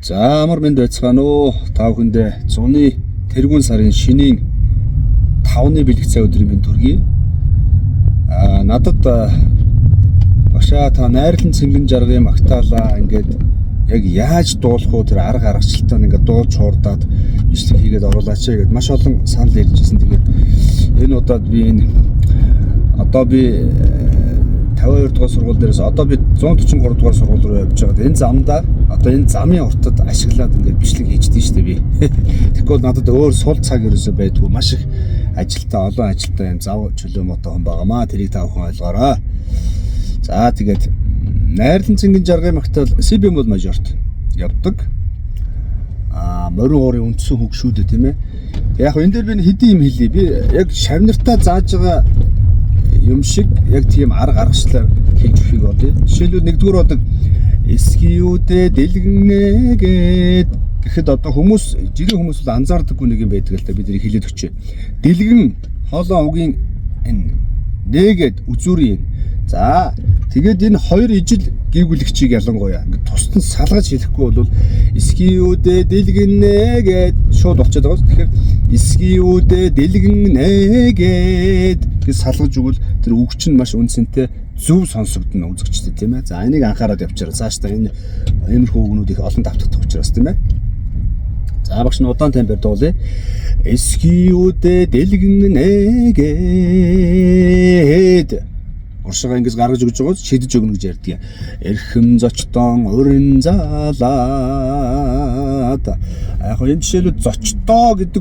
За амар мэнд байцгаана уу. Та бүхэндээ зуны тэргүүн сарын шинийн 5-ны бэлэгцээ өдрийн мэнд төргий. Надад багшаа та найрлан цэнгэн жаргын магтаалаа ингээд яг яаж дуулах уу тэр арга аргачлалтаа ингээд дуулж хуурдаад бичлэг хийгээд оруулаач гэгээд маш олон санал ярьжсэн. Тэгээд энэ удаад би одоо би 52 дугаар сургууль дээрээс одоо би 143 дугаар сургууль руу явж байгаа. Энэ замдаа одоо энэ замын уртад ашиглаад ингээд бичлэг хийждээ шүү дээ би. Тэгэхгүй надад өөр сул цаг ерөөсөө байдгүй. Маш их ажилтаа олон ажилтаа юм зав чөлөө мото хүн байгаамаа. Тэрийг та бүхэн ойлгоорой. За тэгээд найрлан цэнгэн жаргын магтаал си бемол мажорт явдаг. Морин уурын үндсэн хөгшүүдэ тийм ээ. Яг энэ дээр би хэдийн юм хэлье. Би яг шавнартаа зааж байгаа юм шиг яг тийм арга аргачлаар хийж өгөхийг бодъё. Жишээлбэл нэгдүгээр бодог эсгиудэ дэлгэнэ гэхэд одоо хүмүүс жирийн хүмүүс бол анзаардаггүй нэг юм байдаг л та бид нэр хэлээд өгчээ. Дэлгэн хоолоо угийн энэ нэгэд үзүүрийн. За тэгээд энэ хоёр ижил гүйгүлэгчийг ялангуяа ингээд тусдан салгаж хэлэхгүй бол эсгиудэ дэлгэнэ гэд шууд болчиход байгаа. Тэгэхээр эсгиудэ дэлгэнэ гэд салгаж өгвөл тэр үг чинь маш үнцэнтэй зөв сонсогдно үзэгчтэй тийм ээ. За энийг анхаарал явуучаарай. Цаашдаа энэ иймэрхүү үгнүүд их олон давтагдах учраас тийм ээ. За багш нь удаан темпээр дуулъя. Эсгиудэ дэлгэнэ гэд уршигаа ингэж гаргаж өгж байгаа шидэж өгнө гэж ярьдаг. Эрхэм зочдон урин залаад. Яг энэ жишээлбэл зочдоо гэдэг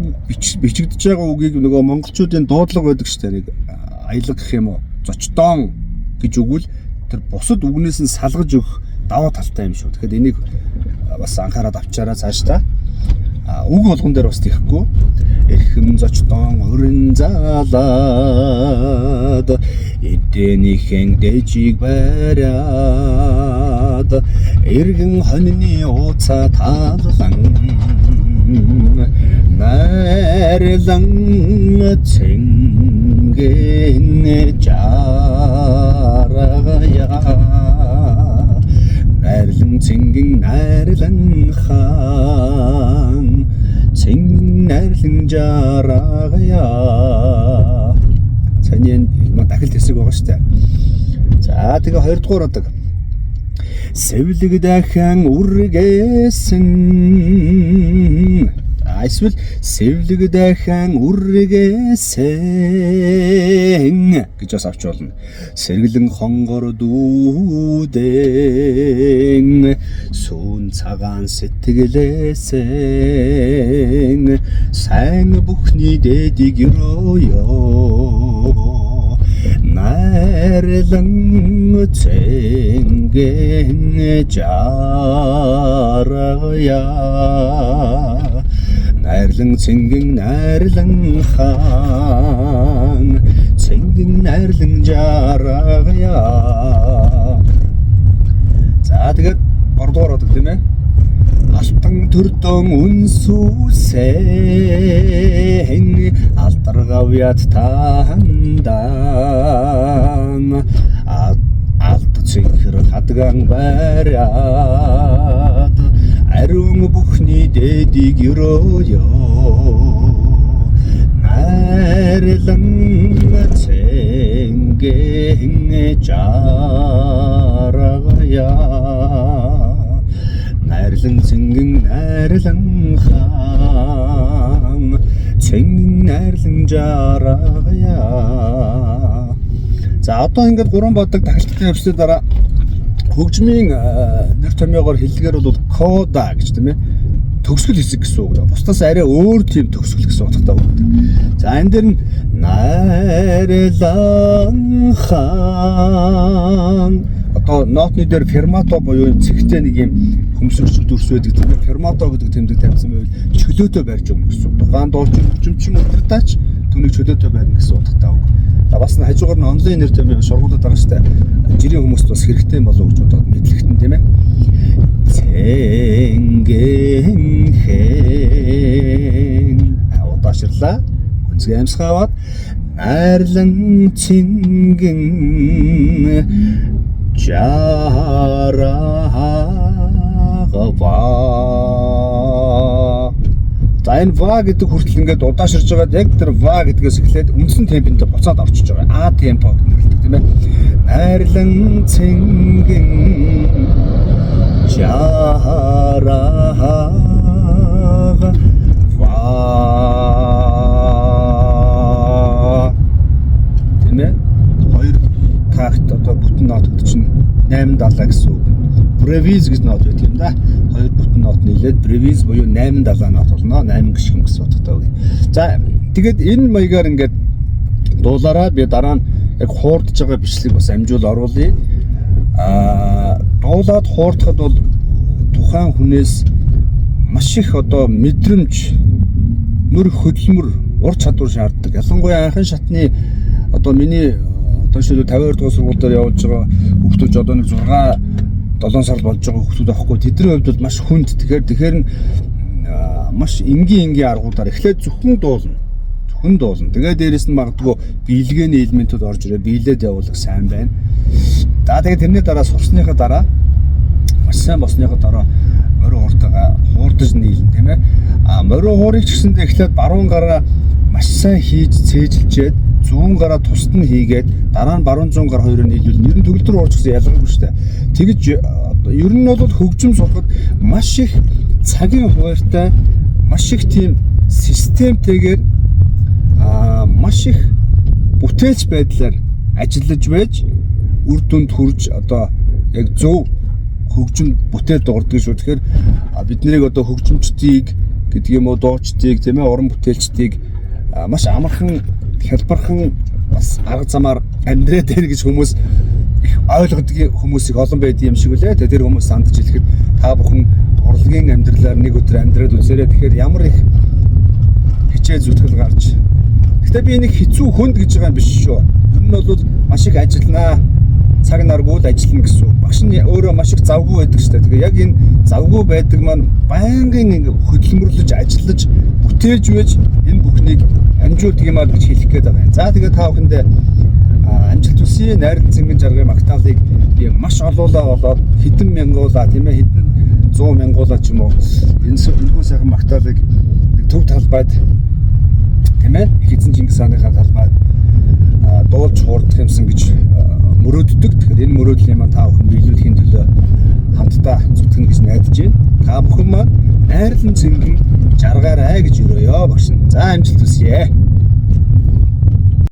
бичигдэж байгаа үгийг нөгөө монголчуудын дуудлага байдаг шүү дээ. Нэг аялга гэх юм уу? Зочдон гэж өгвөл тэр бусад үгнээс нь салгаж өгөх даваа талтай юм шүү. Тэгэхээр энийг бас анхаарал авчаарай цаашдаа. Үг болгон дээр бас тийхгүй. Эрхэм зочдон урин залаад эдэнийхэн дэжиг бариад эргэн хоньны ууцаа таалан найрлан цэнгэн жаргая найрлан цэнгэн найрлан хаан цэнгэн найрлан жаргая. Саний энэ дахил хэсэг байгаа шүү дээ. За тэгээ 2 дугаар удаг. Сэвлэг дахин үргээсэн. Эсвэл сэвлэг дахин үргээсэн гэж бас авч болно. Сэргэлэн хонгор дүүдэн сүүн цагаан сэтгэлээсэн сайн бүхний дэдийг өрөөё найрлан цэнгэн жаргая найрлан цэнгэн найрлан хаан цэнгэн найрлан жаргая. За тэгээд 3 дугаар бодог тийм ээ. Алтан төрдөн үнсүүсэн алдаргавьяд таандан алт цэнхэр хадган бариад ариун бүхний дэдийг өрөөё найрлан цэнгэн жаргая найрлан цэнгэн найрлан хаан цэнгэн найрлан жаргая. За одоо ингээд 3 бодог тахилттай явсны дараа хөгжмийн нэр томьёогоор хэллэгээр бол кода гэж тийм ээ төгсгөл хэсэг гэсэн үг. Бусдаас арай өөр тийм төгсгөл гэсэн утгатай үг. За энэ дэр нь найрлан хаан одоо нотны дээр фермато буюу цэгтэй нэг юм хөмсөрч дүрс байдаг тийм ээ. Фермато гэдэг тэмдэг тавьсан байвал чөлөөтэй барьж өгнө гэсэн. Тухайн дуулч хөгжимчин өдөртаач түүнийг чөлөөтэй барьна гэсэн утгатай үг. Бас нь хажуугаар нь онлайн нэр томьёо сургуулиуд байгаа шүү дээ. Жирийн хүмүүст бас хэрэгтэй болов гэж бодоод мэдлэгтэн тийм ээ. Цэнгэн хэн удаашрлаа. Гүнзгий амьсгаваад найрлан цэнгэн жаргая. 4 дугаар бодог. Сэвлэг дахин үргээсэн. Алдаргавьяд таандан алт цэнхэр хадган бариад ариун бүхний дэдийг өрөөё найрлан цэнгэн найрлан хаан цэнгэн найрлан жаргая найрлан цэнгэн найрлан хаан цэнгэн найрлан жаргая. За тэгээд 5 дугаар бодог тийм ээ. Алтан төрдөн үнсүүсэн алдаргавьяд таандан алт цэнхэр хадган бариад ариун бүхний дэдийг өрөөё Энэ ва гэдэг хүртэл ингээд удаашрж байгаад яг тэр ва гэдгээс эхлээд үндсэн темпэнд буцаад орчиж байгаа. А темпо гэдэг тийм ээ. Найрлан цэнгэн чараа тийм ээ. Хоёр такт одоо бүтэн нот гэдэг чинь 870 гэсэн үг. Brevis гэж нот байт юм да. Хоёр бүтэн нот нийлээд brevis буюу 870 нот болно. 8 гишгэн гэсэн утгатай үг. За тэгээд энэ маягаар ингээд дуулаараа би дараа нь яг хуурдж байгаа бичлэг бас амжуул оруулъя. Дуулаад хуурдахад бол тухайн хүнээс маш их одоо мэдрэмж, мөр хөдөлмөр, ур чадвар шаарддаг. Ялангуяа анхны шатны одоо миний одоо шилүү 52 дугаар сургууль дээр явж байгаа хүүхдүүд одоо нэг 6-7 сар болж байгаа хүүхдүүд авахгүй. Тэдний хувьд бол маш хүнд. Тэгэхээр маш энгийн аргуудаар эхлээд зөвхөн дуулна. Тэгээд дээрэс нь магадгүй биелгээний элементүүд орж ирээ. Биелээд явуулах сайн байна. За тэгээд тэрний дараа сурсныхаа дараа маш сайн болсныхаа дараа морин хууртайгаа хуурдаж нийлнэ тийм ээ. Морин хуурыг ч гэсэндээ эхлээд баруун гараа маш сайн хийж цээжилжээд зүүн гараа тусад нь хийгээд дараа нь баруун зүүн гар хоёроо нийлүүл нэр нь төгөлдөр уурч гэсэн ялгаагүй шүү дээ. Тэгэж ер нь бол хөгжим сурахад маш их цагийн хуваартай маш их тийм системтэйгээр маш их бүтээлч байдлаар ажиллаж байж үр дүнд хүрж одоо яг зөв хөгжим бүтээл дуурдаг шүү. Тэгэхээр бид нарыг одоо хөгжимчдийг гэдэг юм уу дуучдыг тийм ээ уран бүтээлчдийг маш амархан хялбархан бас арга замаар амьдраа дээр гэж хүмүүс их ойлгодгийн хүмүүс их олон байд юм шиг үлээ. Тэр хүмүүс сандж хэлэхэд та бүхэн урлагийн амьдралаар нэг өдөр амьдраад үзээрэй. Тэгэхээр ямар их хичээл зүтгэл гарч. Гэтэ би нэг хэцүү хүнд гэж байгаа юм биш шүү. Ер нь бол маш их ажилланаа. Цаг наргуул ажиллана гэсэн үг. Багш нь өөрөө маш их завгүй байдаг шүү дээ. Тэгээ яг энэ завгүй байдаг маань байнгын ингэ хөдөлмөрлөж ажиллаж бүтээж байж энэ бүхнийг амжуулдаг юм аа гэж хэлэх гээд байгаа юм. За тэгээ та бүхэндээ амжилт хүсье. Найрал цэнгэн жаргал магтаалыг би маш олоолаа болоод хэдэн мянгуулаа тийм ээ хэдэн 100 мянгуулаа ч юм уу энэхүү сайхан магтаалыг нэг төв талбайд тийм ээ их эзэн Чингис хааныхаа талбайд дуулж хуурдах юмсан гэж мөрөөддөг. Тэгэхээр энэ мөрөөдлийн маань та бүхэн биелүүлэхийн төлөө хамтдаа зүтгэнэ гэж найдаж байна. Та бүхэн маань найрлан цэнгэн жаргаарай гэж өрөөё багш. За амжилт хүсье.